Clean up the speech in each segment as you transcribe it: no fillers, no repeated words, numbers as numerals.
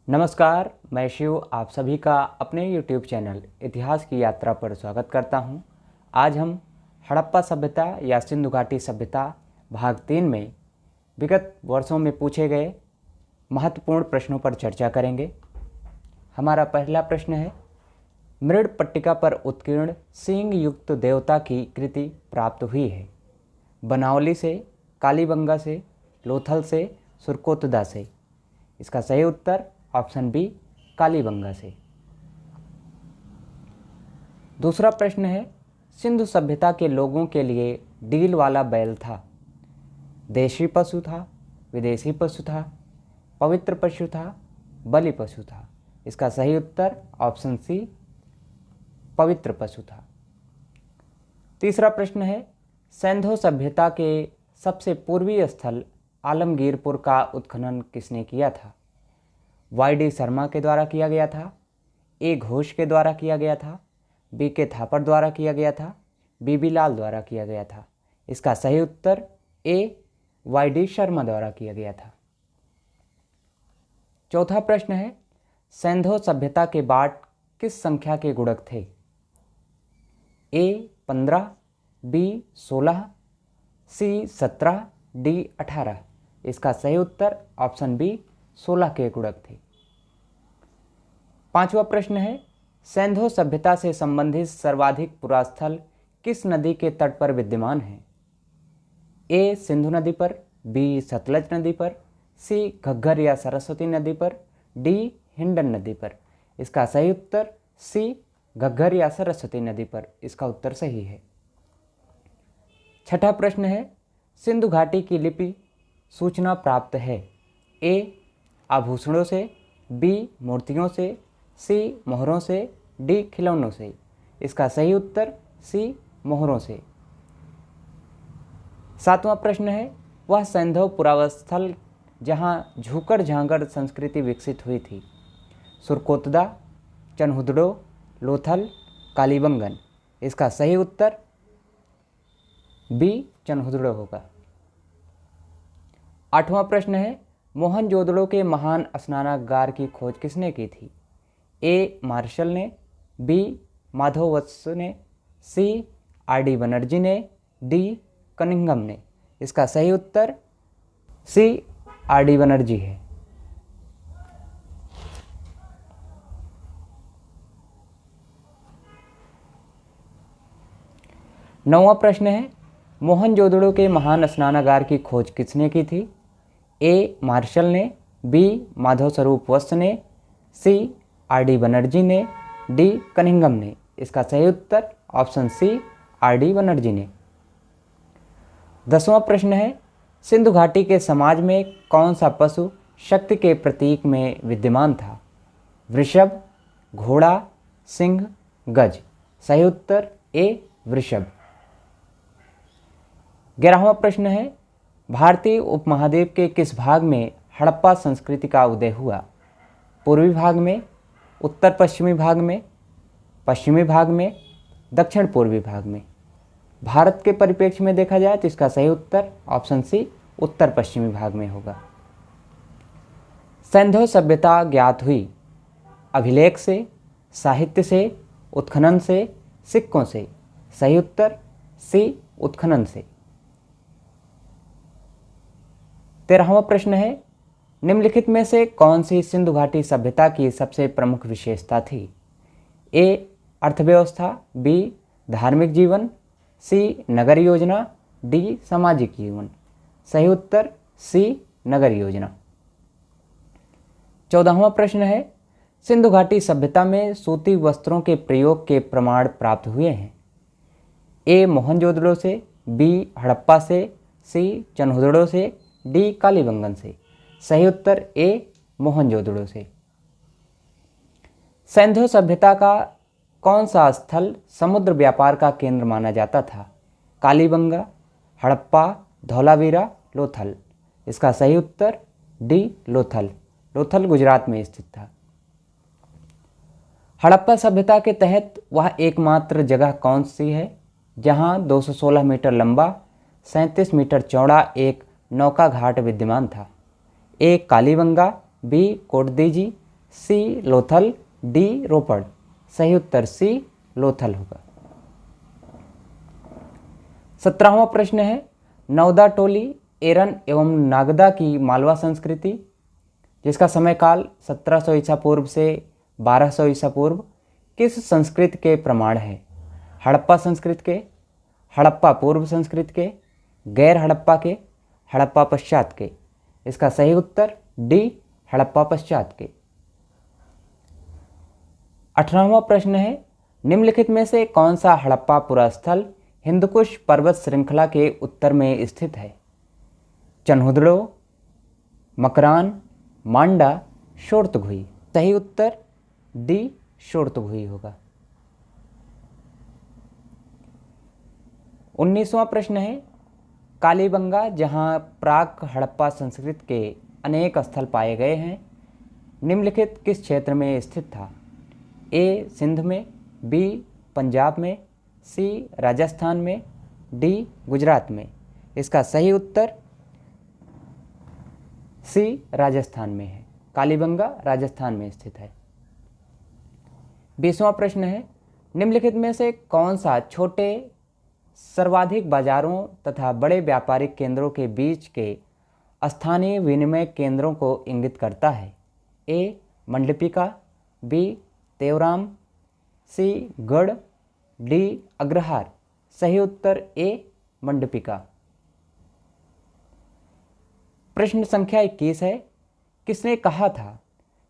नमस्कार, मैं शिव आप सभी का अपने YouTube चैनल इतिहास की यात्रा पर स्वागत करता हूं। आज हम हड़प्पा सभ्यता या सिंधु घाटी सभ्यता भाग 3 में विगत वर्षों में पूछे गए महत्वपूर्ण प्रश्नों पर चर्चा करेंगे। हमारा पहला प्रश्न है, मृड पट्टिका पर उत्कीर्ण सींग युक्त देवता की कृति प्राप्त हुई है। बनावली से, कालीबंगा से, लोथल से, सुरकोतदा से। इसका सही उत्तर ऑप्शन बी कालीबंगा से। दूसरा प्रश्न है, सिंधु सभ्यता के लोगों के लिए डील वाला बैल था। देशी पशु था, विदेशी पशु था, पवित्र पशु था, बलि पशु था। इसका सही उत्तर ऑप्शन सी पवित्र पशु था। तीसरा प्रश्न है, सिंधु सभ्यता के सबसे पूर्वी स्थल आलमगीरपुर का उत्खनन किसने किया था। वाई.डी. शर्मा के द्वारा किया गया था, ए. घोष के द्वारा किया गया था, बी.के. थापर द्वारा किया गया था, बी.बी. लाल द्वारा किया गया था। इसका सही उत्तर ए. वाई.डी. शर्मा द्वारा किया गया था। चौथा प्रश्न है, सिंधु सभ्यता के बाट किस संख्या के गुणक थे। ए. 15, बी. 16, सी. 17, डी. 18। इसका सही उत्तर ऑप्शन बी 16 के गुणक थे। पांचवा प्रश्न है, सिंधु सभ्यता से संबंधित सर्वाधिक पुरास्थल किस नदी के तट पर विद्यमान है। ए. सिंधु नदी पर, बी. सतलज नदी पर, सी. घग्गर या सरस्वती नदी पर, डी. हिंडन नदी पर। इसका सही उत्तर सी. घग्गर या सरस्वती नदी पर। इसका उत्तर सही है। छठा प्रश्न है, सिंधु घाटी की लिपि सूचना प्राप्त है। ए. आभूषणों से, बी. मूर्तियों से, सी. मोहरों से, डी. खिलौनों से। इसका सही उत्तर सी. मोहरों से। सातवां प्रश्न है, वह सिंधु पुरावस्थल जहां झूकर झांगड़ संस्कृति विकसित हुई थी। सुरकोतदा, चनहुदड़ो, लोथल, कालीबंगन। इसका सही उत्तर बी. चनहुदड़ो होगा। आठवां प्रश्न है, मोहनजोदड़ो के महान स्नानागार की खोज किसने की थी। ए. मार्शल ने, बी. माधववत्स ने, सी. आर.डी. बनर्जी ने, डी. कनिंघम ने। इसका सही उत्तर सी. आर.डी. बनर्जी है। नौवां प्रश्न है, मोहनजोदड़ो के महान स्नानागार की खोज किसने की थी। ए. मार्शल ने, बी. माधव स्वरूप वत्स ने, सी. आर.डी. बनर्जी ने, डी. कनिंघम ने। इसका सही उत्तर ऑप्शन सी आर.डी. बनर्जी ने। 10वां प्रश्न है, सिंधु घाटी के समाज में कौन सा पशु शक्ति के प्रतीक में विद्यमान था। वृषभ, घोड़ा, सिंह, गज। सही उत्तर ए. वृषभ। 11वां प्रश्न है, भारतीय उपमहाद्वीप के किस भाग में हड़प्पा संस्कृति का उदय हुआ। पूर्वी भाग में, उत्तर पश्चिमी भाग में, पश्चिमी भाग में, दक्षिण पूर्वी भाग में। भारत के परिप्रेक्ष्य में देखा जाए तो इसका सही उत्तर ऑप्शन सी उत्तर पश्चिमी भाग में होगा। सिंधु सभ्यता ज्ञात हुई अभिलेख से, साहित्य से, उत्खनन से, सिक्कों से। सही उत्तर सी उत्खनन से। 13वां प्रश्न है, निम्नलिखित में से कौन सी सिंधु घाटी सभ्यता की सबसे प्रमुख विशेषता थी। ए. अर्थव्यवस्था, बी. धार्मिक जीवन, सी. नगर योजना, डी. सामाजिक जीवन। सही उत्तर सी. नगर योजना। 14वां प्रश्न है, सिंधु घाटी सभ्यता में सूती वस्त्रों के प्रयोग के प्रमाण प्राप्त हुए हैं। ए. मोहनजोदड़ो से, बी. हड़प्पा से, सी. चनहुदड़ो से, डी. कालीबंगन से। सही उत्तर ए. मोहनजोदड़ो से। सिंधु सभ्यता का कौन सा स्थल समुद्र व्यापार का केंद्र माना जाता था। कालीबंगा, हड़प्पा, धौलावीरा, लोथल। इसका सही उत्तर डी. लोथल। लोथल गुजरात में स्थित था। हड़प्पा सभ्यता के तहत वह एकमात्र जगह कौन सी है जहां 216 मीटर लंबा, 37 मीटर चौड़ा एक नौका घाट विद्यमान था। ए. कालीबंगा, बी. कोटदीजी, सी लोथल, डी रोपड़। सही उत्तर सी लोथल होगा। 17वां प्रश्न है, नवदा टोली, एरन एवं नागदा की मालवा संस्कृति, जिसका समय काल 1700 ईसा पूर्व से 1200 ईसा पूर्व, किस संस्कृत के प्रमाण है? हड़प्पा संस्कृत के, हड़प्पा पूर्व संस्कृत के, गैर हड़प्पा के, हड़प्पा पश्चात के। इसका सही उत्तर डी हड़प्पा पश्चात के। 18वां प्रश्न है, निम्नलिखित में से कौन सा हड़प्पा पुरास्थल हिंदकुश पर्वत श्रृंखला के उत्तर में स्थित है? चन्हुद्रो, मकरान, मांडा, शोरतघुई। सही उत्तर डी शोरतघुई होगा। 19वां प्रश्न है, कालीबंगा, जहां प्राक हड़प्पा संस्कृत के अनेक स्थल पाए गए हैं, निम्नलिखित किस क्षेत्र में स्थित था? ए सिंध में, बी पंजाब में, सी राजस्थान में, डी गुजरात में। इसका सही उत्तर सी राजस्थान में है। कालीबंगा राजस्थान में स्थित है। 20वां प्रश्न है, निम्नलिखित में से कौन सा छोटे सर्वाधिक बाजारों तथा बड़े व्यापारिक केंद्रों के बीच के स्थानीय विनिमय केंद्रों को इंगित करता है? ए मंडपिका, बी तेवराम, सी गढ़, डी अग्रहार। सही उत्तर ए मंडपिका। प्रश्न संख्या 21 है, किसने कहा था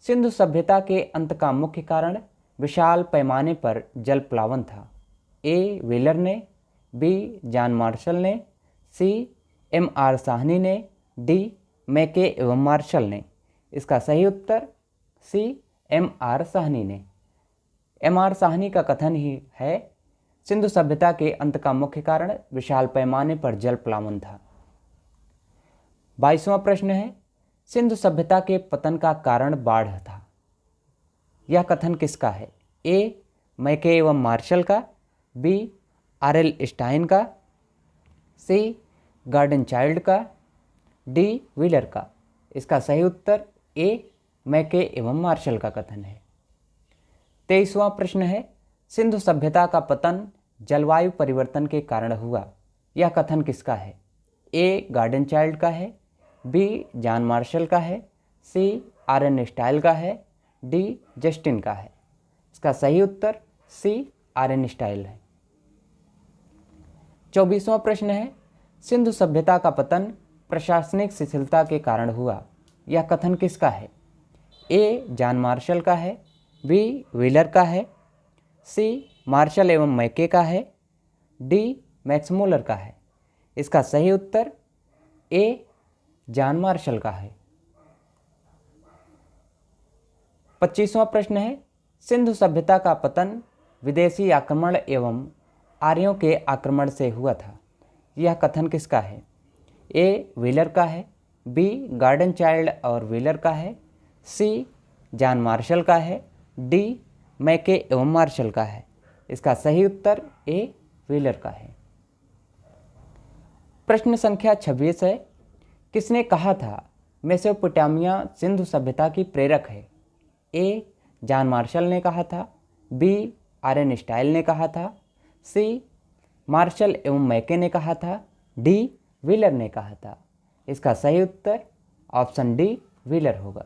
सिंधु सभ्यता के अंत का मुख्य कारण विशाल पैमाने पर जल प्लावन था? ए व्हीलर ने, बी जॉन मार्शल ने, सी एम.आर. साहनी ने, डी मैके एवं मार्शल ने। इसका सही उत्तर सी एम.आर. साहनी ने। एम.आर. साहनी का कथन ही है, सिंधु सभ्यता के अंत का मुख्य कारण विशाल पैमाने पर जल प्लावन था। 22वां प्रश्न है, सिंधु सभ्यता के पतन का कारण बाढ़ था। यह कथन किसका है? ए मैके एवं मार्शल का, बी आर.एल. स्टाइन का, सी गार्डन चाइल्ड का, डी व्हीलर का। इसका सही उत्तर ए मैके एवं मार्शल का कथन है। 23वां प्रश्न है, सिंधु सभ्यता का पतन जलवायु परिवर्तन के कारण हुआ। यह कथन किसका है? ए गार्डन चाइल्ड का है, बी जॉन मार्शल का है, सी आर.एन. स्टाइल का है, डी जस्टिन का है। इसका सही उत्तर सी आर.एन. स्टाइल है। 24वां प्रश्न है, सिंधु सभ्यता का पतन प्रशासनिक शिथिलता के कारण हुआ। यह कथन किसका है? ए जॉन मार्शल का है, बी व्हीलर का है, सी मार्शल एवं मैके का है, डी मैक्समूलर का है। इसका सही उत्तर ए जॉन मार्शल का है। 25वां प्रश्न है, सिंधु सभ्यता का पतन विदेशी आक्रमण एवं आर्यों के आक्रमण से हुआ था। यह कथन किसका है? ए व्हीलर का है, बी गार्डन चाइल्ड और व्हीलर का है, सी जॉन मार्शल का है, डी मैके एवं मार्शल का है। इसका सही उत्तर ए व्हीलर का है। प्रश्न संख्या 26 है, किसने कहा था मेसोपोटामिया सिंधु सभ्यता की प्रेरक है? ए जॉन मार्शल ने कहा था, बी आर.एन. स्टाइल ने कहा था, सी मार्शल एवं मैके ने कहा था, डी व्हीलर ने कहा था। इसका सही उत्तर ऑप्शन डी व्हीलर होगा।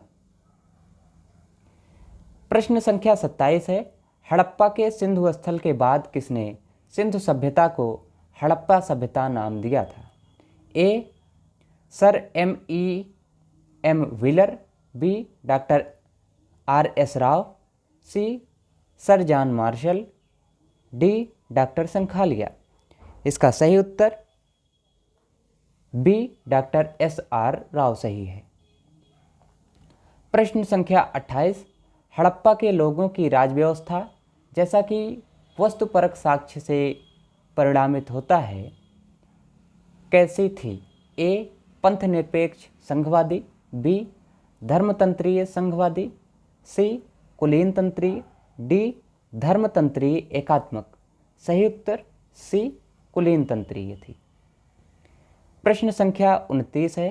प्रश्न संख्या 27 है, हड़प्पा के सिंधु स्थल के बाद किसने सिंधु सभ्यता को हड़प्पा सभ्यता नाम दिया था? A sir M Wheeler, B doctor आर.एस. Rao, C sir John Marshall, D doctor Sankalia. इसका सही उत्तर बी डॉक्टर एस.आर. राव सही है। प्रश्न संख्या 28, हड़प्पा के लोगों की राजव्यवस्था जैसा कि वस्तुपरक साक्ष्य से परिणामित होता है कैसी थी? ए पंथ निरपेक्ष संघवादी, बी धर्मतंत्रीय संघवादी, सी कुलीन तंत्रीय, डी धर्मतंत्रीय एकात्मक। सही उत्तर सी कुलीन तंत्रीय थी। प्रश्न संख्या 29 है,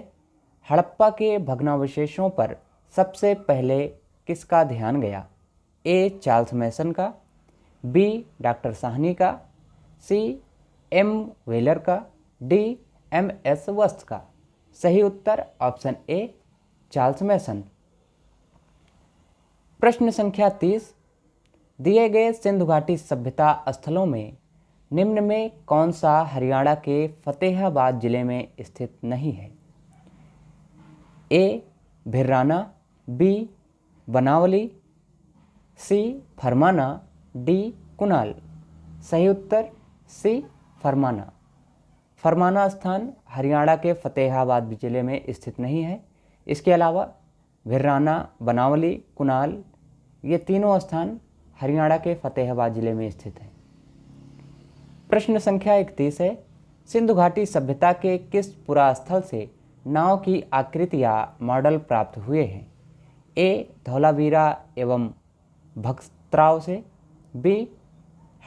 हड़प्पा के भग्नावशेषों पर सबसे पहले किसका ध्यान गया? ए. चार्ल्स मैसन का, बी. डॉक्टर साहनी का, सी. एम. व्हीलर का, डी. एम. एस. वस्त का। सही उत्तर ऑप्शन ए, चार्ल्स मैसन। प्रश्न संख्या 30, दिए गए सिंधु घाटी सभ्यता स्थलों में निम्न में कौन सा हरियाणा के फतेहाबाद जिले में स्थित नहीं है? ए. भिराना, बी. बनावली, सी. फरमाना, डी. कुनाल। सही उत्तर सी. फरमाना। फरमाना स्थान हरियाणा के फतेहाबाद जिले में स्थित नहीं है। इसके अलावा भिराना, बनावली, कुनाल ये तीनों स्थान हरियाणा के फतेहाबाद जिले में स्थित हैं। प्रश्न संख्या 31 है, सिंधु घाटी सभ्यता के किस पुरास्थल से नाव की आकृति या मॉडल प्राप्त हुए हैं? ए. धौलावीरा एवं भक्तराव से, बी.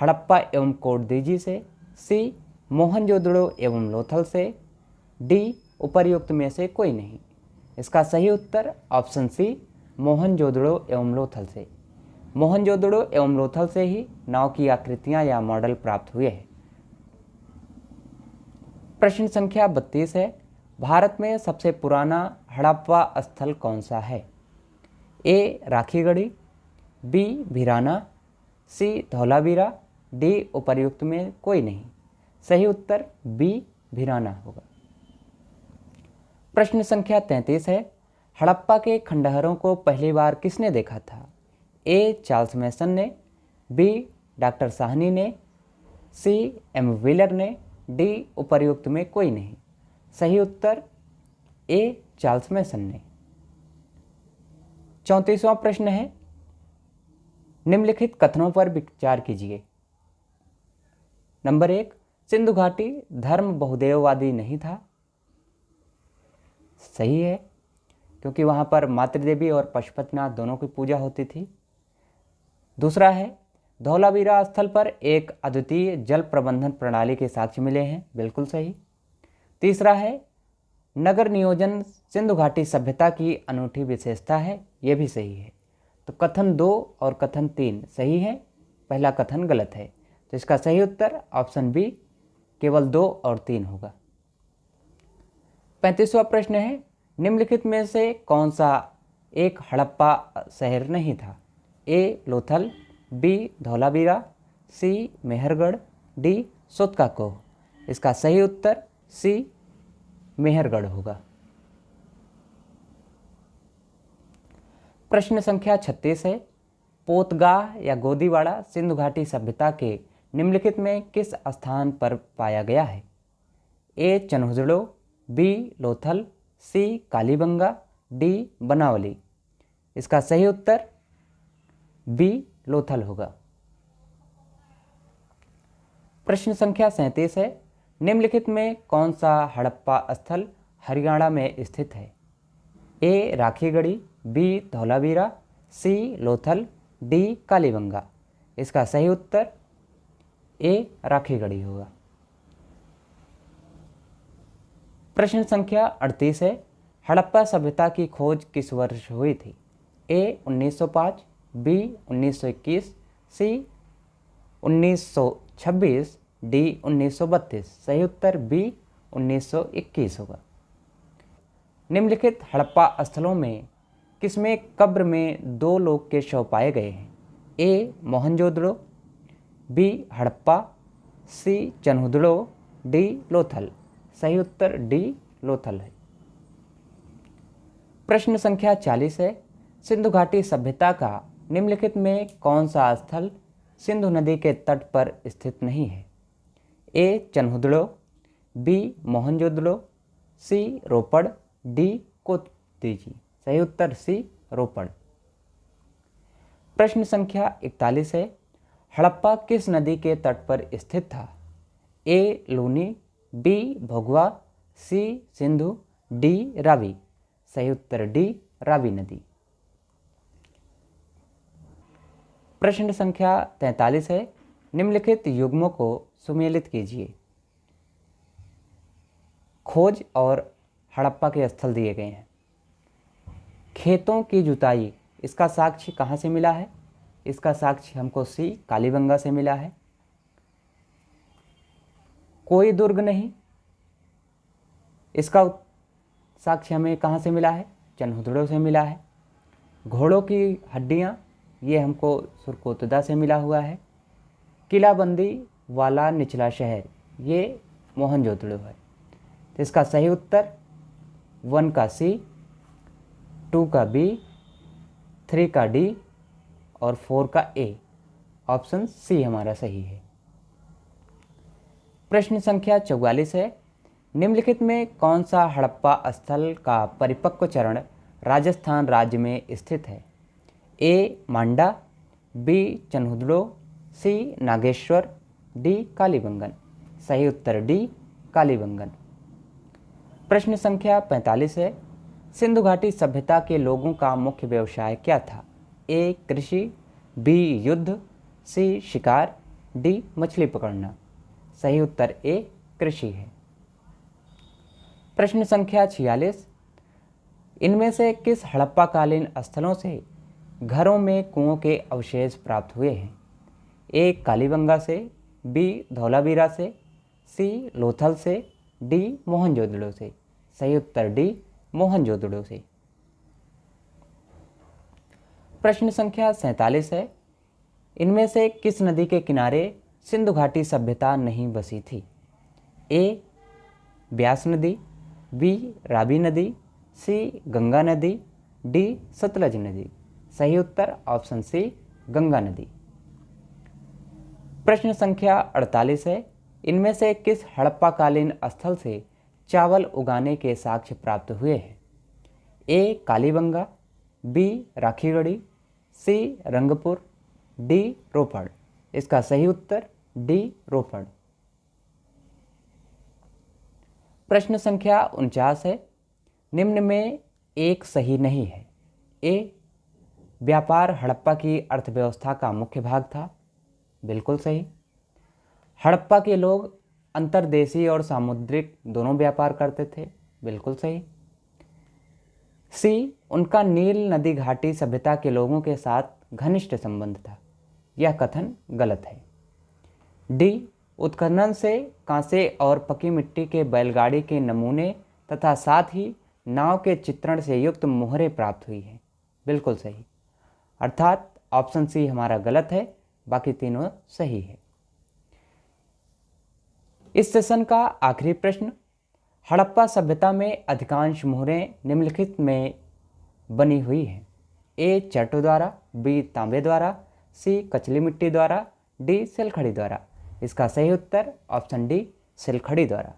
हड़प्पा एवं कोटदीजी से, सी. मोहनजोदड़ो एवं लोथल से, डी. उपर्युक्त में से कोई नहीं। इसका सही उत्तर ऑप्शन सी, मोहनजोदड़ो एवं लोथल से। मोहनजोदड़ो एवं लोथल से ही नाव की आकृतियां या मॉडल प्राप्त हुए हैं। प्रश्न संख्या 32 है, भारत में सबसे पुराना हड़प्पा स्थल कौन सा है? ए. राखीगढ़ी, बी. भिराना, सी. धौलावीरा, डी. उपर्युक्त में कोई नहीं। सही उत्तर बी. भिराना होगा। प्रश्न संख्या 33 है, हड़प्पा के खंडहरों को पहली बार किसने देखा था? ए. चार्ल्स मैसन ने, बी. डॉक्टर साहनी ने, सी. एम. व्हीलर ने, डी. उपर्युक्त में कोई नहीं। सही उत्तर ए. चार्ल्स मैसन ने। 34वां प्रश्न है, निम्नलिखित कथनों पर विचार कीजिए। नंबर 1, सिंधु घाटी धर्म बहुदेववादी नहीं था। सही है, क्योंकि वहाँ पर मातृदेवी और पशुपतिनाथ दोनों की पूजा होती थी। दूसरा है, धौलावीरा स्थल पर एक अद्वितीय जल प्रबंधन प्रणाली के साक्ष्य मिले हैं। बिल्कुल सही। तीसरा है, नगर नियोजन सिंधु घाटी सभ्यता की अनूठी विशेषता है। यह भी सही है। तो कथन 2 और कथन 3 सही है, पहला कथन गलत है। तो इसका सही उत्तर ऑप्शन बी, केवल 2 और 3 होगा। 35वां प्रश्न है, निम्नलिखित में से कौन सा एक हड़प्पा शहर नहीं था? ए. लोथल, बी. धौलावीरा, सी. मेहरगढ़, डी. सोतकाकोह। इसका सही उत्तर सी. मेहरगढ़ होगा। प्रश्न संख्या 36 है, पोतगाह या गोदीवाड़ा सिंधु घाटी सभ्यता के निम्नलिखित में किस स्थान पर पाया गया है? ए. चन्हुजड़ो, बी. लोथल, सी. कालीबंगा, डी. बनावली। इसका सही उत्तर बी. लोथल होगा। प्रश्न संख्या 37 है, निम्नलिखित में कौन सा हड़प्पा स्थल हरियाणा में स्थित है? ए. राखीगढ़ी, बी. धौलावीरा, सी. लोथल, डी. कालीबंगा। इसका सही उत्तर ए. राखीगढ़ी होगा। प्रश्न संख्या 38 है, हड़प्पा सभ्यता की खोज किस वर्ष हुई थी? ए. 1905, बी. 1921, सी. 1926, डी. 1932। सही उत्तर बी. 1921 होगा। निम्नलिखित हड़प्पा स्थलों में किसमें कब्र में 2 लोग के शव पाए गए हैं? ए. मोहनजोदड़ो, बी. हड़प्पा, सी. चन्हुदड़ो, डी. लोथल। सही उत्तर डी. लोथल है। प्रश्न संख्या 40 है, सिंधु घाटी सभ्यता का निम्नलिखित में कौन सा स्थल सिंधु नदी के तट पर स्थित नहीं है? ए. चन्हुदड़ो, बी. मोहनजोदड़ो, सी. रोपड़, डी. कोतदीजी। सही उत्तर सी. रोपड़। प्रश्न संख्या 41 है, हड़प्पा किस नदी के तट पर स्थित था? ए. लूनी, बी. भोगवा, सी. सिंधु, डी. रावी। सही उत्तर डी. रावी नदी। प्रश्न संख्या 43 है, निम्नलिखित युग्मों को सुमेलित कीजिए। खोज और हड़प्पा के स्थल दिए गए हैं। खेतों की जुताई इसका साक्ष्य कहाँ से मिला है? इसका साक्ष्य हमको सी कालीबंगा से मिला है। कोई दुर्ग नहीं, इसका साक्ष्य हमें कहाँ से मिला है? चनहुदड़ो से मिला है। घोड़ों की हड्डियाँ, ये हमको सुरकोतदा से मिला हुआ है। किलाबंदी वाला निचला शहर, ये मोहनजोदड़ो है। तो इसका सही उत्तर 1 का सी, 2 का बी, 3 का डी और 4 का ए। ऑप्शन सी हमारा सही है। प्रश्न संख्या 44 है, निम्नलिखित में कौन सा हड़प्पा स्थल का परिपक्व चरण राजस्थान राज्य में स्थित है? ए मांडा, बी चनहुदड़ो, सी नागेश्वर, डी कालीबंगन। सही उत्तर डी कालीबंगन। प्रश्न संख्या 45 है, सिंधु घाटी सभ्यता के लोगों का मुख्य व्यवसाय क्या था? ए कृषि, बी युद्ध, सी शिकार, डी मछली पकड़ना। सही उत्तर ए कृषि है। प्रश्न संख्या 46, इनमें से किस हड़प्पाकालीन स्थलों से घरों में कुओं के अवशेष प्राप्त हुए हैं? ए कालीबंगा से, बी धौलावीरा से, सी लोथल से, डी मोहनजोदड़ो से। सही उत्तर डी मोहनजोदड़ो से। प्रश्न संख्या 47 है, इनमें से किस नदी के किनारे सिंधु घाटी सभ्यता नहीं बसी थी? ए ब्यास नदी, बी रावी नदी, सी गंगा नदी, डी सतलज नदी। सही उत्तर ऑप्शन सी गंगा नदी। प्रश्न संख्या 48 है, इनमें से किस हड़प्पाकालीन स्थल से चावल उगाने के साक्ष्य प्राप्त हुए हैं? ए कालीबंगा, बी राखीगढ़ी, सी रंगपुर, डी रोपड़। इसका सही उत्तर डी रोपड़। प्रश्न संख्या 49 है, निम्न में एक सही नहीं है। ए व्यापार हड़प्पा की अर्थव्यवस्था का मुख्य भाग था। बिल्कुल सही। हड़प्पा के लोग अंतर्देशीय और सामुद्रिक दोनों व्यापार करते थे। बिल्कुल सही। सी उनका नील नदी घाटी सभ्यता के लोगों के साथ घनिष्ठ संबंध था। यह कथन गलत है। डी उत्खनन से कांसे और पकी मिट्टी के बैलगाड़ी के नमूने तथा साथ ही नाव के चित्रण से युक्त मोहरें प्राप्त हुई हैं। बिल्कुल सही। अर्थात ऑप्शन सी हमारा गलत है, बाकी तीनों सही है। इस सेशन का आखिरी प्रश्न, हड़प्पा सभ्यता में अधिकांश मोहरें निम्नलिखित में बनी हुई हैं। ए चर्टों द्वारा, बी तांबे द्वारा, सी कचली मिट्टी द्वारा, डी सिलखड़ी द्वारा। इसका सही उत्तर ऑप्शन डी सिलखड़ी द्वारा।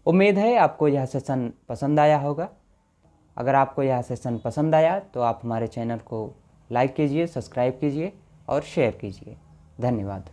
उम्मीद है आपको यह सेशन पसंद आया होगा। अगर आपको यह सेशन पसंद आया तो आप हमारे चैनल को लाइक कीजिए, सब्सक्राइब कीजिए और शेयर कीजिए। धन्यवाद।